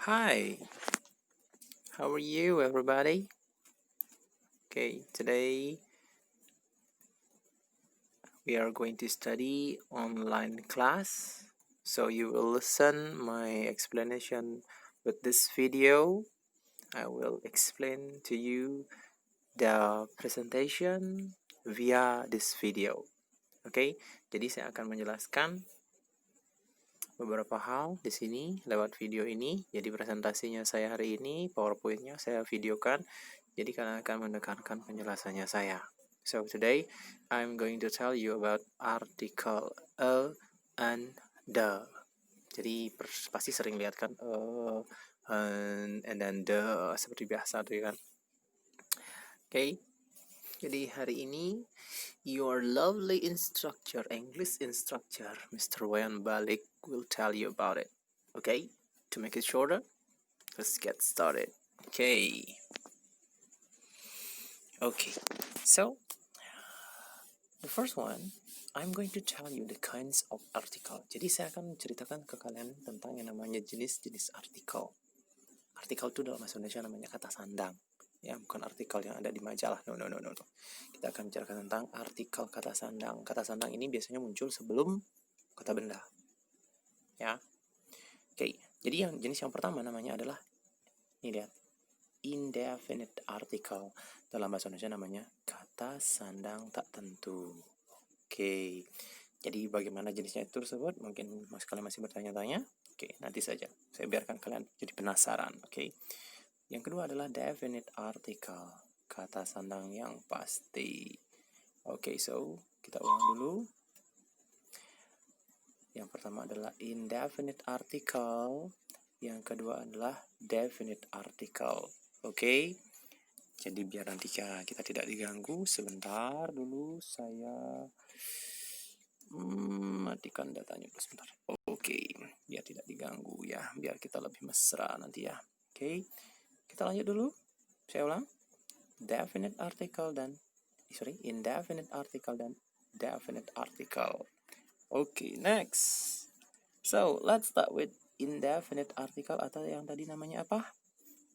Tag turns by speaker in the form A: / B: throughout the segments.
A: Hi, how are you, everybody? Okay, today we are going to study online class. So you will listen my explanation with this video. I will explain to you the presentation via this video. Oke, jadi saya akan menjelaskan beberapa hal di sini lewat video ini. Jadi presentasinya saya hari ini, PowerPoint-nya saya videokan. Jadi kalian akan mendengarkan penjelasannya saya. So today I'm going to tell you about article a and the. Jadi pasti sering lihat kan and then the seperti biasa tuh kan. Okay. Jadi hari ini your lovely instructor, English instructor, Mr. Wayan Balik will tell you about it. Okay? To make it shorter, let's get started. Okay. So the first one, I'm going to tell you the kinds of article. Jadi saya akan menceritakan ke kalian tentang yang namanya jenis-jenis artikel. Artikel itu dalam bahasa Indonesia namanya kata sandang. Ya, bukan artikel yang ada di majalah. No. Kita akan bicarakan tentang artikel kata sandang. Kata sandang ini biasanya muncul sebelum kata benda. Ya. Oke. Jadi jenis yang pertama namanya adalah ini lihat. Indefinite article. Dalam bahasa Indonesia namanya kata sandang tak tentu. Oke. Jadi bagaimana jenisnya itu tersebut? Mungkin kalian masih bertanya-tanya. Oke, nanti saja. Saya biarkan kalian jadi penasaran. Oke. Yang kedua adalah definite article. Kata sandang yang pasti. Oke, so kita ulang dulu. Yang pertama adalah indefinite article. Yang kedua adalah definite article. Oke. Jadi biar nanti kita tidak diganggu, sebentar dulu saya matikan datanya dulu sebentar. Oke, biar tidak diganggu ya, biar kita lebih mesra nanti ya. Oke, kita lanjut dulu. Saya ulang. Indefinite article dan definite article. Okay, next. So, let's start with indefinite article atau yang tadi namanya apa?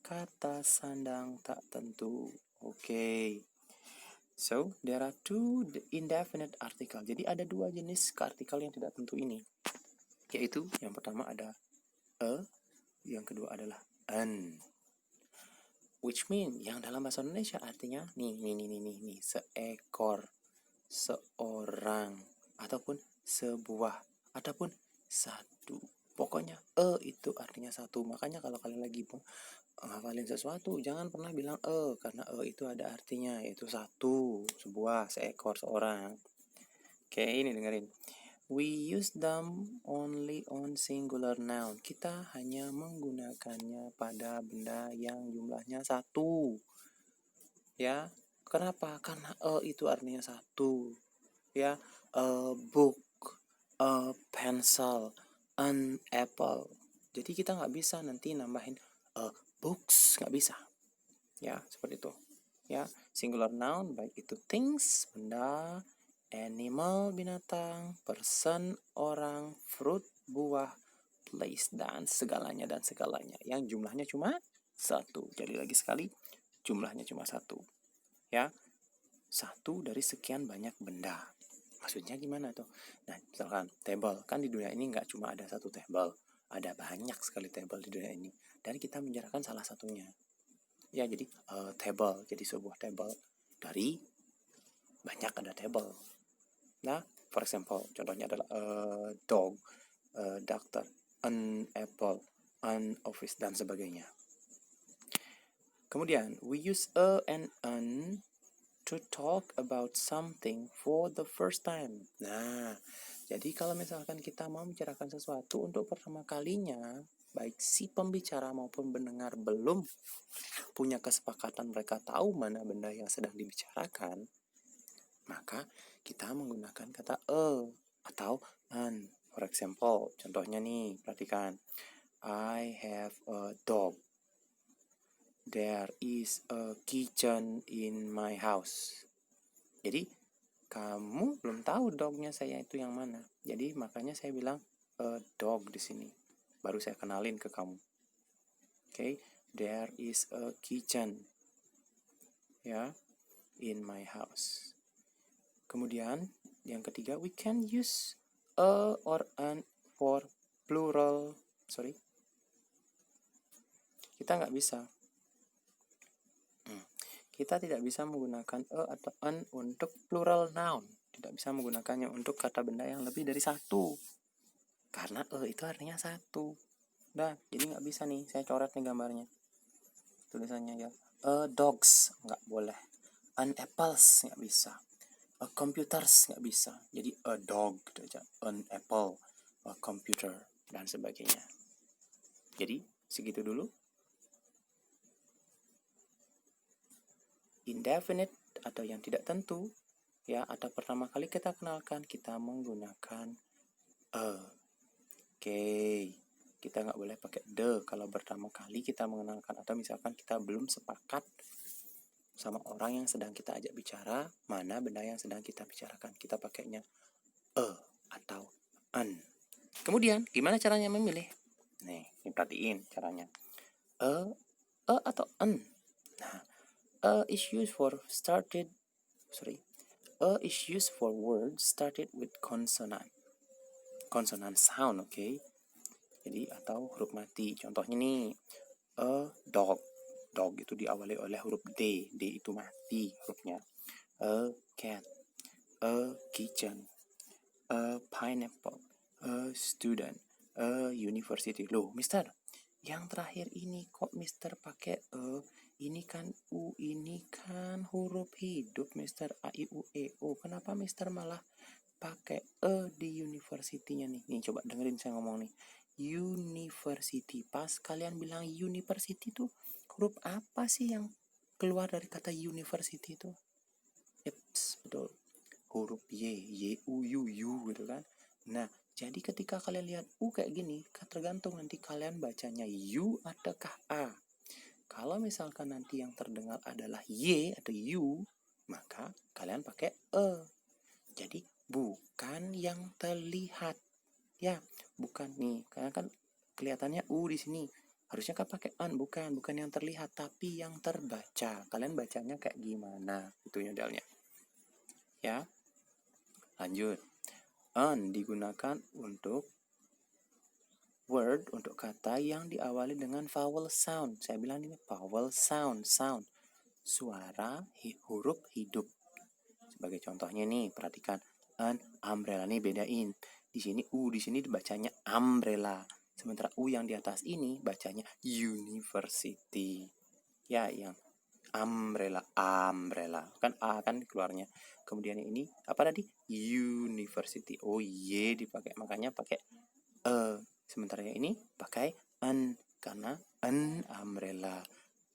A: Kata sandang tak tentu. Okay. So, there are two indefinite article. Jadi ada dua jenis artikel yang tidak tentu ini. Yaitu yang pertama ada a, yang kedua adalah an. Which mean yang dalam bahasa Indonesia artinya nih seekor, seorang, ataupun sebuah, ataupun satu. Pokoknya itu artinya satu. Makanya kalau kalian lagi ngafalin sesuatu jangan pernah bilang karena itu ada artinya yaitu satu, sebuah, seekor, seorang. Oke, ini dengerin. We use them only on singular noun. Kita hanya menggunakannya pada benda yang jumlahnya satu. Ya, kenapa? Karena itu artinya satu. Ya, a book, a pencil, an apple. Jadi kita nggak bisa nanti nambahin books, nggak bisa. Ya, seperti itu. Ya, singular noun baik itu things, benda, animal, binatang, person, orang, fruit, buah, place, dan segalanya. Yang jumlahnya cuma satu. Jadi lagi sekali, jumlahnya cuma satu. Ya, satu dari sekian banyak benda. Maksudnya gimana tuh? Nah, misalkan table. Kan di dunia ini nggak cuma ada satu table. Ada banyak sekali table di dunia ini. Dan kita menjarakan salah satunya. Ya, jadi table. Jadi sebuah table. Dari banyak ada table. Nah, for example, contohnya adalah dog, doctor, an apple, an office, dan sebagainya. Kemudian, we use a and an to talk about something for the first time. Nah, jadi kalau misalkan kita mau membicarakan sesuatu untuk pertama kalinya, baik si pembicara maupun pendengar belum punya kesepakatan mereka tahu mana benda yang sedang dibicarakan, maka kita menggunakan kata atau an. For example, contohnya nih, perhatikan. I have a dog. There is a kitchen in my house. Jadi, kamu belum tahu dognya saya itu yang mana. Jadi, makanya saya bilang a dog di sini. Baru saya kenalin ke kamu. Okay, there is a kitchen, ya, in my house. Kemudian yang ketiga, we can use a or an for plural. Kita nggak bisa. Kita tidak bisa menggunakan a atau an untuk plural noun. Tidak bisa menggunakannya untuk kata benda yang lebih dari satu. Karena itu artinya satu. Nah, jadi nggak bisa nih. Saya coret nih gambarnya. Tulisannya ya. Dogs nggak boleh. An apples nggak bisa. Computers nggak bisa. Jadi a dog gitu aja. An apple, a computer, dan sebagainya. Jadi segitu dulu. Indefinite atau yang tidak tentu, ya, atau pertama kali kita kenalkan kita menggunakan Oke, kita nggak boleh pakai the kalau pertama kali kita mengenalkan, atau misalkan kita belum sepakat sama orang yang sedang kita ajak bicara mana benda yang sedang kita bicarakan, kita pakainya atau an. Kemudian gimana caranya memilih? Nih, perhatiin caranya. Atau an. Nah, is used for words started with consonant sound, okay? Jadi atau huruf mati. Contohnya nih, a dog itu diawali oleh huruf D itu mati hurufnya. A cat, a kitchen, a pineapple, a student, a university. Loh, Mister, yang terakhir ini kok Mister pakai ini kan U, ini kan huruf hidup, Mister. A, I, U, E, O. Kenapa Mister malah pakai di university-nya nih? Nih, coba dengerin saya ngomong nih. University. Pas kalian bilang university tuh huruf apa sih yang keluar dari kata university itu? Eps, betul. Huruf Y, U, U gitu kan. Nah, jadi ketika kalian lihat U kayak gini, tergantung nanti kalian bacanya U ataukah A. Kalau misalkan nanti yang terdengar adalah Y atau U, maka kalian pakai Jadi bukan yang terlihat. Ya, bukan nih. Karena kan kelihatannya U di sini. Harusnya kan pakai an, bukan yang terlihat, tapi yang terbaca. Kalian bacanya kayak gimana? Itu modelnya. Ya. Lanjut. An digunakan untuk word, untuk kata yang diawali dengan vowel sound. Saya bilang ini vowel sound. Suara huruf hidup. Sebagai contohnya nih, perhatikan an umbrella nih, bedain. Di sini U, di sini dibacanya umbrella. Sementara U yang di atas ini bacanya university. Ya, yang umbrella. Kan A kan keluarnya. Kemudian ini apa tadi? University. Oh, Y dipakai, makanya pakai sementara yang ini pakai an, karena an umbrella,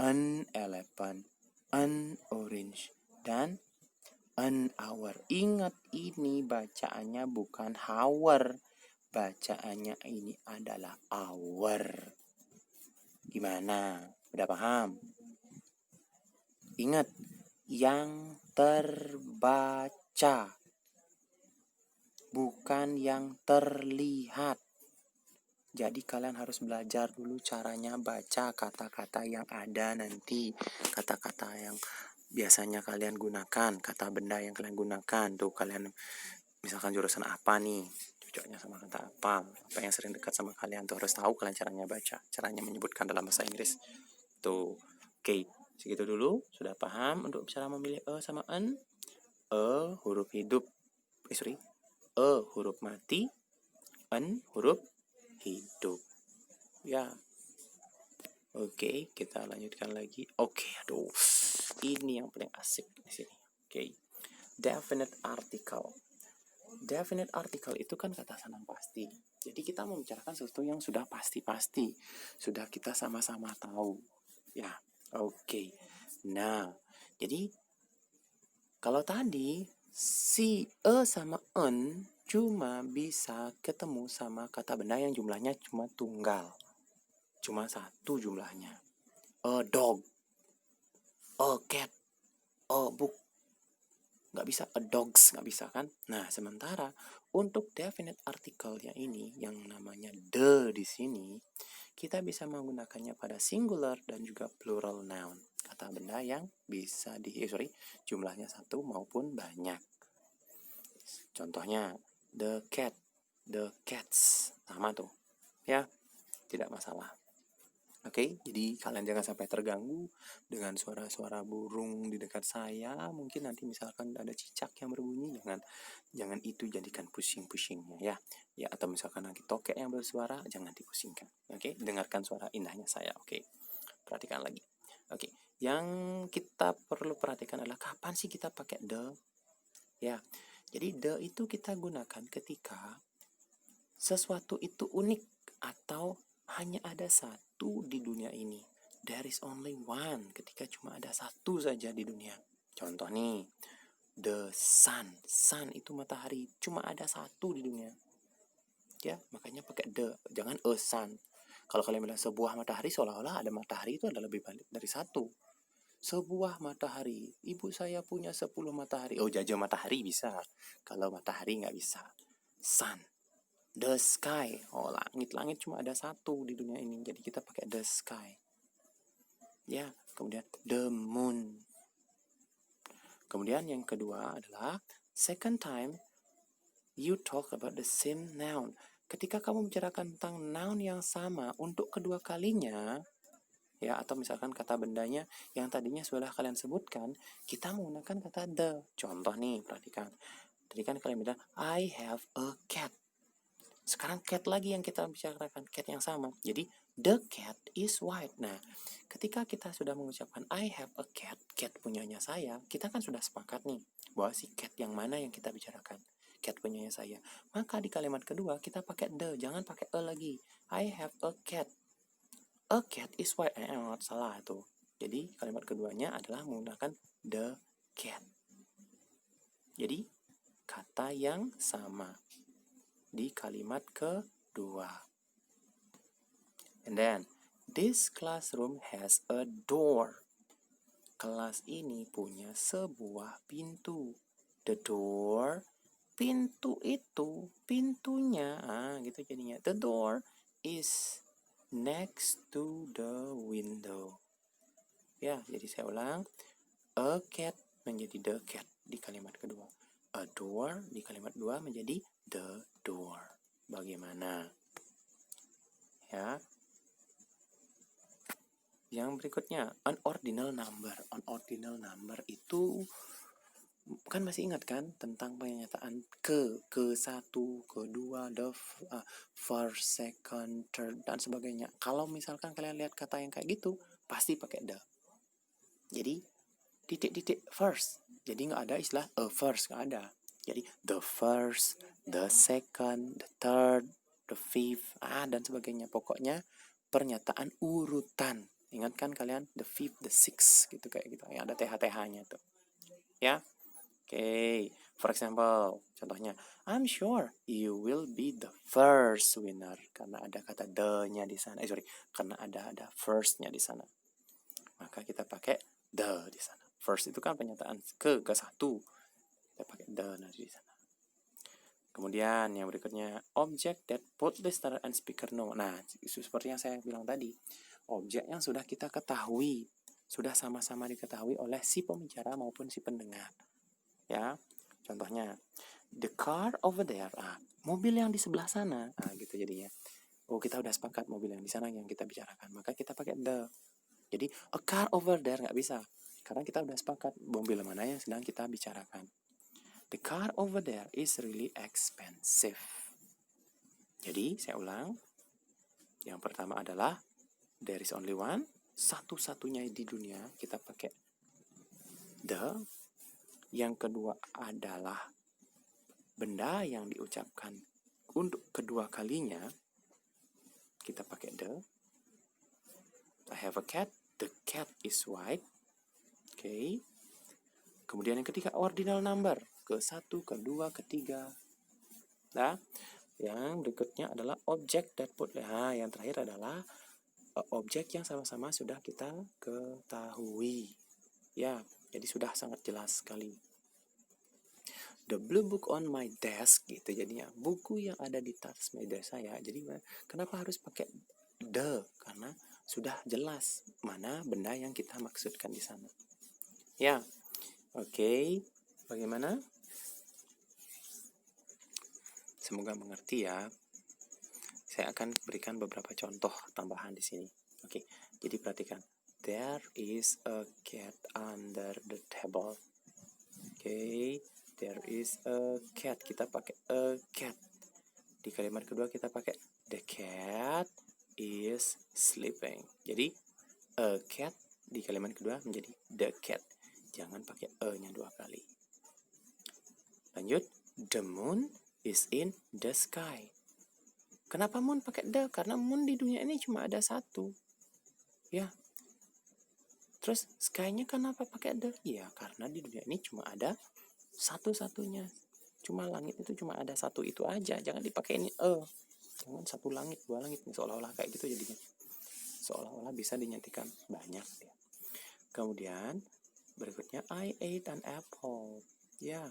A: an elephant, an orange, dan an hour. Ingat, ini bacaannya bukan hour. Bacaannya ini adalah hour. Gimana? Udah paham? Ingat, yang terbaca, bukan yang terlihat. Jadi kalian harus belajar dulu caranya baca kata-kata yang ada nanti. Kata-kata yang biasanya kalian gunakan, kata benda yang kalian gunakan. Tuh kalian misalkan jurusan apa nih, cocoknya sama kata apa yang sering dekat sama kalian. Tuh harus tahu kalian caranya baca, caranya menyebutkan dalam bahasa Inggris. Tuh, oke, segitu dulu. Sudah paham untuk cara memilih sama an? Huruf hidup. Huruf mati, an huruf hidup. Ya. Oke, kita lanjutkan lagi. Oke, aduh. Ini yang paling asik di sini. Oke. Definite article. Definite article itu kan kata sanang pasti. Jadi kita membicarakan sesuatu yang sudah pasti-pasti. Sudah kita sama-sama tahu. Ya, oke. Nah, jadi kalau tadi si sama en cuma bisa ketemu sama kata benda yang jumlahnya cuma tunggal. Cuma satu jumlahnya. A dog, a cat, a book. Nggak bisa, a dogs nggak bisa kan. Nah, sementara untuk definite article-nya ini yang namanya the di sini, kita bisa menggunakannya pada singular dan juga plural noun. Kata benda yang bisa jumlahnya satu maupun banyak. Contohnya the cat, the cats, sama tuh. Ya, tidak masalah. Oke, jadi kalian jangan sampai terganggu dengan suara-suara burung di dekat saya. Mungkin nanti misalkan ada cicak yang berbunyi, jangan itu jadikan pusing-pusingnya ya. Ya, atau misalkan nanti tokek yang bersuara, jangan dipusingkan. Oke, dengarkan suara indahnya saya. Oke, perhatikan lagi. Oke, yang kita perlu perhatikan adalah kapan sih kita pakai the? Ya, jadi the itu kita gunakan ketika sesuatu itu unik atau hanya ada satu di dunia ini. There is only one, ketika cuma ada satu saja di dunia. Contoh nih, the sun. Sun itu matahari, cuma ada satu di dunia. Ya, makanya pakai the, jangan a sun. Kalau kalian bilang sebuah matahari, seolah-olah ada matahari itu adalah lebih banyak dari satu. Sebuah matahari, ibu saya punya 10 matahari. Oh, jajah matahari bisa. Kalau matahari nggak bisa. Sun. The sky. Oh, langit cuma ada satu di dunia ini. Jadi kita pakai the sky. Ya, kemudian the moon. Kemudian yang kedua adalah second time you talk about the same noun. Ketika kamu bicarakan tentang noun yang sama untuk kedua kalinya, ya, atau misalkan kata bendanya yang tadinya sudah kalian sebutkan, kita menggunakan kata the. Contoh nih, perhatikan. Tadi kan kalian bilang I have a cat. Sekarang cat lagi yang kita bicarakan, cat yang sama. Jadi the cat is white. Nah, ketika kita sudah mengucapkan I have a cat, cat punyanya saya, kita kan sudah sepakat nih bahwa si cat yang mana yang kita bicarakan, cat punyanya saya. Maka di kalimat kedua kita pakai the, jangan pakai a lagi. I have a cat. A cat is white. Salah tuh. Jadi kalimat keduanya adalah menggunakan the cat. Jadi kata yang sama di kalimat kedua. And then, this classroom has a door. Kelas ini punya sebuah pintu. The door, pintu itu, pintunya, gitu jadinya. The door is next to the window. Ya, jadi saya ulang. A cat menjadi the cat di kalimat kedua. A door di kalimat dua menjadi the door. Bagaimana? Ya. Yang berikutnya, an ordinal number. An ordinal number itu kan masih ingat kan tentang pernyataan ke satu, ke dua, the first, second, third dan sebagainya. Kalau misalkan kalian lihat kata yang kayak gitu, pasti pakai the. Jadi titik-titik first. Jadi nggak ada istilah a first, nggak ada. Jadi the first, the second, the third, the fifth, dan sebagainya. Pokoknya pernyataan urutan. Ingat kan kalian the fifth, the sixth gitu kayak gitu. Ya, ada TH-TH-nya tuh. Ya. Oke. For example, contohnya I'm sure you will be the first winner karena ada kata the-nya di sana. Karena ada first-nya di sana. Maka kita pakai the di sana. First itu kan pernyataan ke satu. Kita pakai the di sana. Kemudian yang berikutnya, object that both listener and speaker know. Nah, seperti yang saya bilang tadi, objek yang sudah kita ketahui, sudah sama-sama diketahui oleh si pembicara maupun si pendengar. Ya, contohnya, the car over there. Mobil yang di sebelah sana. Gitu jadinya. Oh, kita udah sepakat mobil yang di sana yang kita bicarakan. Maka kita pakai the. Jadi, a car over there nggak bisa. Karena kita udah sepakat mobil mana yang sedang kita bicarakan. The car over there is really expensive. Jadi, saya ulang. Yang pertama adalah there is only one. Satu-satunya di dunia kita pakai the. Yang kedua adalah benda yang diucapkan untuk kedua kalinya. Kita pakai the. I have a cat. The cat is white. Oke. Kemudian yang ketiga ordinal number. Ke satu, kedua, ketiga. Nah, yang berikutnya adalah object that put. Yang terakhir adalah objek yang sama-sama sudah kita ketahui. Ya, jadi sudah sangat jelas sekali. The blue book on my desk gitu jadinya. Buku yang ada di atas meja saya. Jadi kenapa harus pakai the? Karena sudah jelas mana benda yang kita maksudkan di sana. Ya, oke. Bagaimana? Semoga mengerti ya. Saya akan berikan beberapa contoh tambahan di sini. Oke, jadi perhatikan. There is a cat under the table. Oke, there is a cat. Kita pakai a cat. Di kalimat kedua kita pakai the cat is sleeping. Jadi a cat di kalimat kedua menjadi the cat. Jangan pakai e-nya 2 kali. Lanjut, the moon is in the sky. Kenapa moon pakai the? Karena moon di dunia ini cuma ada satu. Ya. Terus sky-nya kenapa pakai the? Ya, karena di dunia ini cuma ada satu-satunya. Cuma langit itu cuma ada satu itu aja. Jangan dipakai ini Jangan satu langit, 2 langit. Seolah-olah kayak gitu jadinya. Seolah-olah bisa dinyatikan banyak. Ya. Kemudian berikutnya I ate an apple. Ya.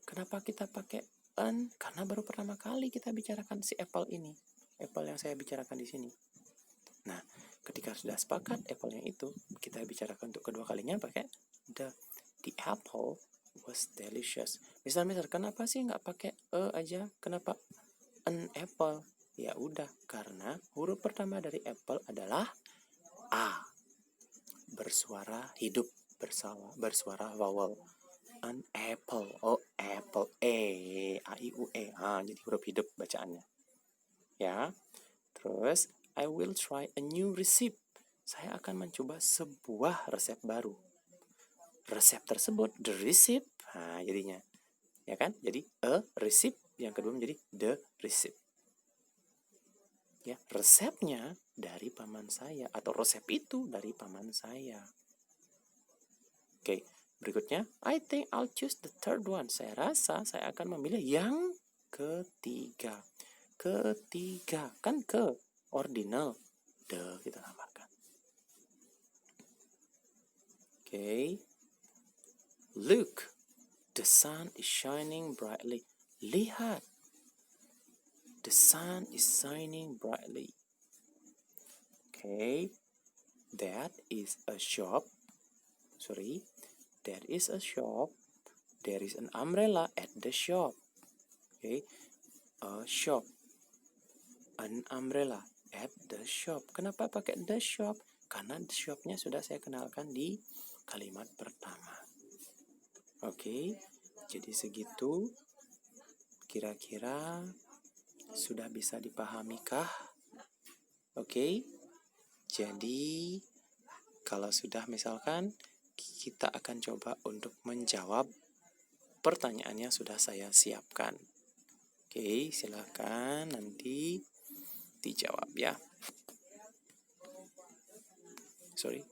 A: Kenapa kita pakai an? Karena baru pertama kali kita bicarakan si apple ini. Apple yang saya bicarakan di sini. Nah, ketika sudah sepakat apple yang itu, kita bicarakan untuk kedua kalinya pakai the apple was delicious. Misal, kenapa sih nggak pakai aja? Kenapa an apple? Ya udah, karena huruf pertama dari apple adalah a. Bersuara hidup, bersuara vowel. An apple, apple, a i u e. Jadi huruf hidup bacaannya. Ya. Terus I will try a new recipe. Saya akan mencoba sebuah resep baru. Resep tersebut, the recipe, jadinya. Ya kan? Jadi a recipe, yang kedua menjadi the recipe. Ya, resepnya dari paman saya atau resep itu dari paman saya. Oke, berikutnya I think I'll choose the third one. Saya rasa saya akan memilih yang ketiga. Ketiga, kan ke ordinal, the kita tambahkan. Oke. Look, the sun is shining brightly. Lihat, the sun is shining brightly. Okay, that is a shop. Sorry, there is a shop. There is an umbrella at the shop. Okay, a shop, an umbrella at the shop. Kenapa pakai the shop? Karena the shopnya sudah saya kenalkan di kalimat pertama. Oke, jadi segitu. Kira-kira sudah bisa dipahamikah? Oke, jadi kalau sudah misalkan kita akan coba untuk menjawab pertanyaan yang sudah saya siapkan. Oke, silakan nanti dijawab ya. Sorry.